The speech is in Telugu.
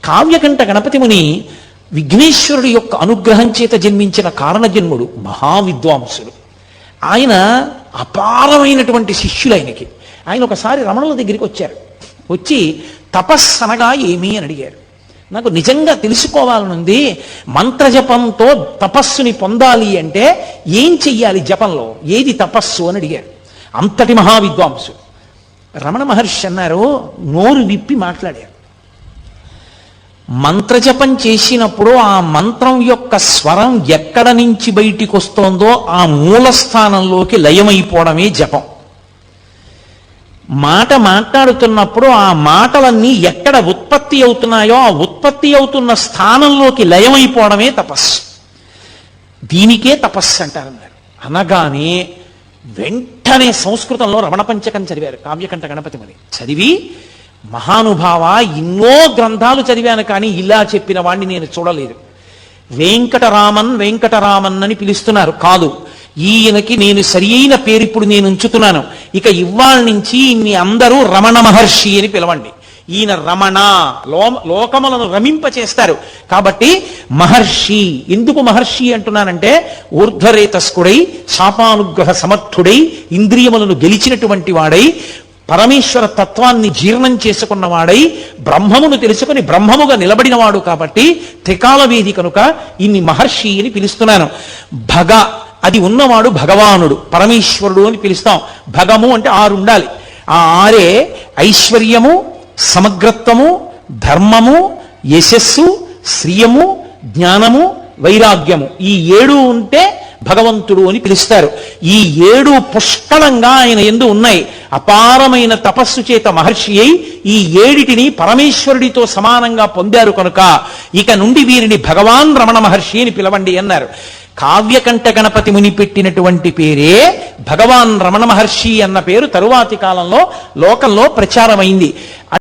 కావ్యకంఠ గణపతి ముని విఘ్నేశ్వరుడి యొక్క అనుగ్రహం చేత జన్మించిన కారణజన్ముడు, మహావిద్వాంసుడు. ఆయన అపారమైనటువంటి శిష్యులు ఆయనకి. ఆయన ఒకసారి రమణుల దగ్గరికి వచ్చారు. వచ్చి తపస్సనగా ఏమి అని అడిగారు. నాకు నిజంగా తెలుసుకోవాలనుంది, మంత్రజపంతో తపస్సుని పొందాలి అంటే ఏం చెయ్యాలి, జపంలో ఏది తపస్సు అని అడిగారు. అంతటి మహావిద్వాంసు. రమణ మహర్షి అన్నారు, నోరు విప్పి మాట్లాడారు. మంత్రజపం చేసినప్పుడు ఆ మంత్రం యొక్క స్వరం ఎక్కడ నుంచి బయటికి వస్తోందో ఆ మూలస్థానంలోకి లయమైపోవడమే జపం. మాట మాట్లాడుతున్నప్పుడు ఆ మాటలన్నీ ఎక్కడ ఉత్పత్తి అవుతున్నాయో ఆ ఉత్పత్తి అవుతున్న స్థానంలోకి లయమైపోవడమే తపస్సు. దీనికే తపస్సు అంటారన్నారు. అనగానే వెంటనే సంస్కృతంలో రమణ పంచకం చదివారు కావ్యకంఠ గణపతి ముని. చదివి, మహానుభావ, ఎన్నో గ్రంథాలు చదివాను కానీ ఇలా చెప్పిన వాడిని నేను చూడలేదు. వెంకటరామన్ అని పిలుస్తున్నారు. కాదు, ఈయనకి నేను సరి అయిన పేరు ఇప్పుడు నేను ఉంచుతున్నాను. ఇక ఇవాళ నుంచి మీ అందరూ రమణ మహర్షి అని పిలవండి. ఈయన రమణ, లోకములను రమింపచేస్తారు. కాబట్టి మహర్షి. ఎందుకు మహర్షి అంటున్నానంటే, ఊర్ధ్వరేతస్కుడై, శాపానుగ్రహ సమర్థుడై, ఇంద్రియములను గెలిచినటువంటి వాడై, పరమేశ్వర తత్వాన్ని జీర్ణం చేసుకున్నవాడై, బ్రహ్మమును తెలుసుకుని బ్రహ్మముగా నిలబడినవాడు. కాబట్టి త్రికాలవేది కనుక ఇన్ని మహర్షి అని పిలుస్తున్నాను. భగ, అది ఉన్నవాడు భగవానుడు, పరమేశ్వరుడు అని పిలుస్తాం. భగము అంటే 6 ఉండాలి. ఆ 6 ఐశ్వర్యము, సమగ్రత్వము, ధర్మము, యశస్సు, శ్రియము, జ్ఞానము, వైరాగ్యము. ఈ 7 ఉంటే భగవంతుడు అని పిలుస్తారు. ఈ 7 పుష్కలంగా ఆయన యందు ఉన్నాయి. అపారమైన తపస్సు చేత మహర్షి అయి ఈ 7టిని పరమేశ్వరుడితో సమానంగా పొందారు కనుక ఇక నుండి వీరిని భగవాన్ రమణ మహర్షి అని పిలవండి అన్నారు. కావ్యకంఠ గణపతి ముని పెట్టినటువంటి పేరే భగవాన్ రమణ మహర్షి అన్న పేరు తరువాతి కాలంలో లోకంలో ప్రచారమైంది.